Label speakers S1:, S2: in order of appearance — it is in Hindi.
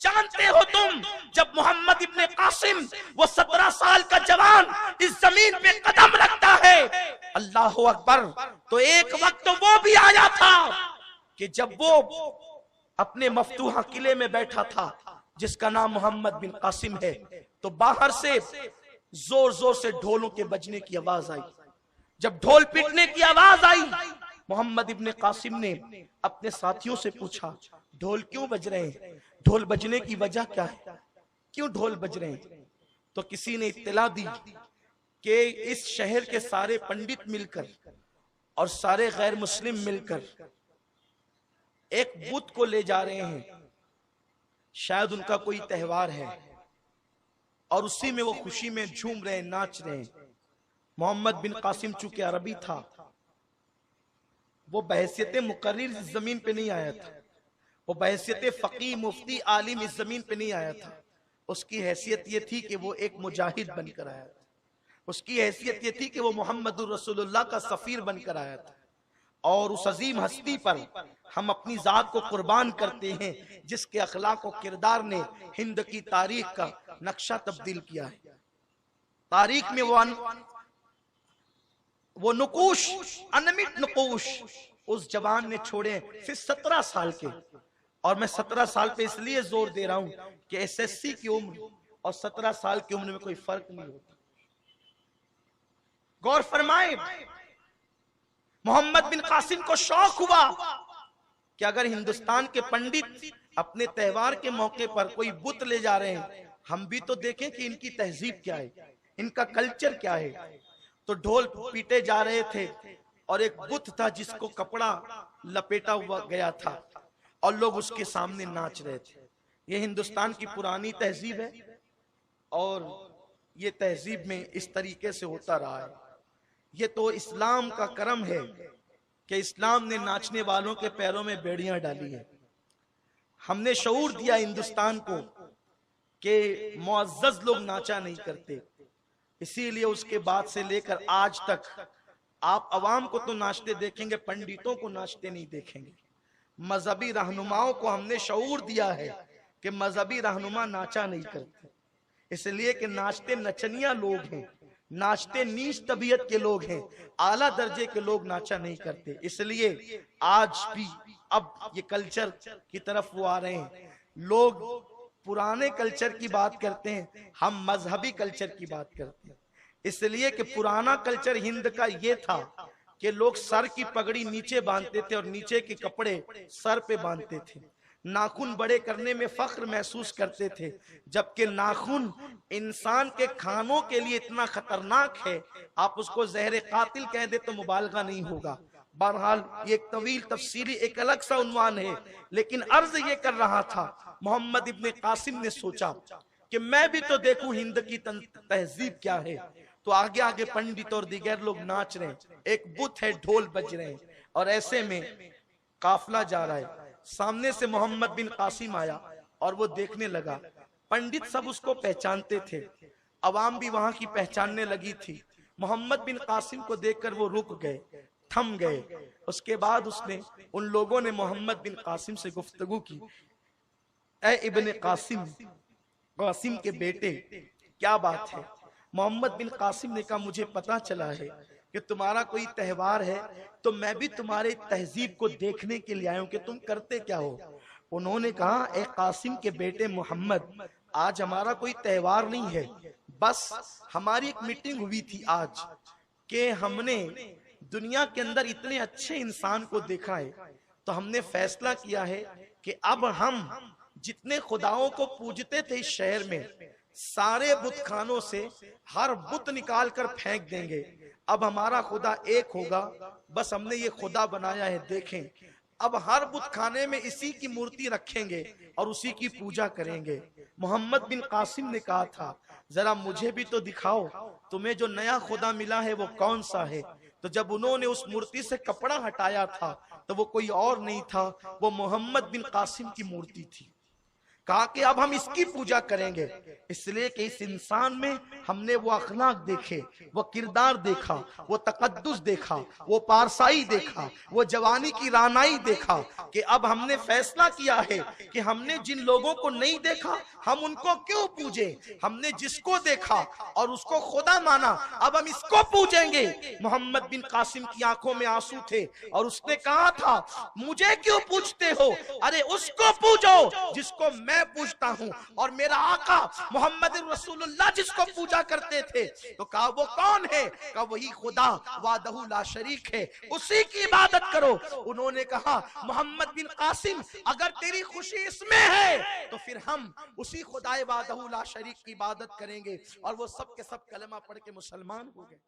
S1: जानते हो तुम, जब मोहम्मद इब्ने कासिम वो 17 साल का जवान इस जमीन पे कदम रखता है, अल्लाह अकबर, तो एक वक्त वो भी आया था कि जब वो अपने मफतूहा किले में बैठा था जिसका नाम मोहम्मद बिन कासिम है, तो बाहर से जोर जोर से ढोलों के बजने की आवाज आई। जब ढोल पीटने की आवाज आई, मोहम्मद इब्ने कासिम ने अपने साथियों से पूछा, ढोल क्यों बज रहे हैं? ढोल बजने की वजह क्या है? क्यों ढोल बज रहे हैं? तो किसी ने इत्तला दी कि इस शहर के सारे पंडित मिलकर और सारे गैर मुस्लिम मिलकर एक बुत को ले जा रहे हैं, शायद उनका कोई त्योहार है और उसी में वो खुशी में झूम रहे हैं, नाच रहे हैं। मोहम्मद बिन कासिम चूंकि अरबी था, वो बहैसियत मुकर्रिर इस जमीन पे नहीं आया था, वो बहैसियत फकीह मुफ्ती आलिम इस जमीन पे नहीं आया था। उसकी हैसियत ये थी कि वो एक मुजाहिद बनकर आया था। उसकी हैसियत ये थी कि वो मोहम्मदुर रसूलुल्लाह का सफीर बनकर आया था। और उस अजीम हस्ती पर हम अपनी जात को कुर्बान करते हैं जिसके अखलाक और किरदार ने हिंद की तारीख का नक्शा तब्दील किया है। तारीख में वो नुकूश, अनमिट नुकूश उस जवान ने छोड़े, सिर्फ 17 साल के। और मैं 17 साल पे इसलिए जोर दे रहा हूं कि एसएससी की उम्र और 17 साल की उम्र में कोई फर्क नहीं होता। गौर फरमाए, मोहम्मद बिन कासिम को शौक हुआ कि अगर हिंदुस्तान के पंडित अपने त्योहार के मौके पर कोई बुत ले जा रहे हैं, हम भी तो देखें कि इनकी तहजीब क्या है, इनका कल्चर क्या है। तो ढोल पीटे जा रहे थे और एक बुत था जिसको कपड़ा लपेटा हुआ गया था और लोग उसके सामने नाच रहे थे। ये हिंदुस्तान की पुरानी तहजीब है और ये तहजीब में इस तरीके से होता रहा है। ये तो इस्लाम का करम है कि इस्लाम ने नाचने वालों के पैरों में बेड़ियां डाली है। हमने शऊर दिया हिंदुस्तान को कि मुअज़्ज़ज़ लोग नाचा नहीं करते, इसीलिए उसके बाद से लेकर आज तक आप अवाम को तो नाचते देखेंगे, पंडितों को नाचते नहीं देखेंगे। मजहबी रहनुमाओं को हमने शऊर दिया है कि मजहबी रहनुमा नाचा नहीं करते, इसलिए कि नाचते नचनिया लोग हैं, नाचते नीच तबीयत के लोग हैं, आला दर्जे के लोग नाचा नहीं करते। इसलिए आज भी अब ये कल्चर की तरफ वो आ रहे हैं। लोग पुराने कल्चर की बात करते हैं, हम मजहबी कल्चर की बात करते हैं। इसलिए कि पुराना कल्चर हिंद का ये था कि लोग सर की पगड़ी नीचे बांधते थे और नीचे के कपड़े सर पे बांधते थे। नाखून बड़े करने में फख्र महसूस करते थे, जबकि नाखून इंसान के खानों के लिए इतना खतरनाक है, आप उसको जहर कातिल कह दे तो मुबालगा नहीं होगा। बहरहाल ये एक तवील तफसीली एक अलग सा उन्वान है, लेकिन अर्ज ये कर रहा था, मोहम्मद इब्ने कासिम ने सोचा कि मैं भी तो देखूं हिंद की तहजीब क्या है। तो आगे आगे पंडित और दीगर लोग नाच रहे हैं, एक बुत है, ढोल बज रहे हैं और ऐसे में काफिला जा रहा है। सामने से मोहम्मद बिन कासिम आया और वो देखने लगा। पंडित सब उसको पहचानते थे, अवाम भी वहां की पहचानने लगी थी। मोहम्मद बिन कासिम को देखकर वो रुक गए, थम गए। उसके बाद उसने उन लोगों ने मोहम्मद बिन कासिम से गुफ्तगू की, ए इब्ने कासिम, कासिम के बेटे, क्या बात है? मोहम्मद बिन कासिम ने कहा, मुझे पता चला है कि तुम्हारा कोई त्योहार है, तो मैं भी तुम्हारे तहजीब को देखने के लिए आया हूं कि तुम करते क्या हो। उन्होंने कहा, ए कासिम के बेटे मोहम्मद, आज हमारा कोई त्योहार नहीं है, बस हमारी एक मीटिंग हुई थी आज कि हमने दुनिया के अंदर इतने अच्छे इंसान को देखा है, तो हमने फैसला किया है कि अब हम जितने खुदाओं को पूजते थे इस शहर में, सारे बुत खानों से हर बुत निकाल कर फेंक देंगे। अब हमारा खुदा एक होगा, बस हमने ये खुदा बनाया है, देखें। अब हर बुत खाने में इसी की मूर्ति रखेंगे और उसी की पूजा करेंगे। मोहम्मद बिन कासिम ने कहा था, जरा मुझे भी तो दिखाओ, तुम्हें जो नया खुदा मिला है वो कौन सा है। तो जब उन्होंने उस मूर्ति से कपड़ा हटाया था तो वो कोई और नहीं था, वो मोहम्मद बिन कासिम की मूर्ति थी। कहा कि अब हम इसकी पूजा करेंगे, इसलिए कि इस इंसान में हमने वो अखलाक देखे, वो किरदार देखा, वो तकद्दुस देखा, वो पारसाई देखा, वो जवानी की रानाई देखा कि अब हमने फैसला किया है कि हमने जिन लोगों को नहीं देखा हम उनको क्यों पूजे। हमने जिसको देखा और उसको खुदा माना, अब हम इसको पूजेंगे। मोहम्मद बिन कासिम की आंखों में आंसू थे और उसने कहा था, मुझे क्यों पूछते हो, अरे उसको पूजो जिसको मैं पूजता हूं। और मेरा आका मोहम्मद रसूलुल्लाह जिसको पूजा करते थे, तो कहा वो कौन है, कहा वही खुदा वादहू ला शरीक है, उसी की इबादत करो। उन्होंने कहा, मोहम्मद बिन कासिम अगर तेरी खुशी इसमें है तो फिर हम उसी खुदाए वादहू ला शरीक की इबादत करेंगे। और वो सब के सब कलमा पढ़ के मुसलमान हो गए।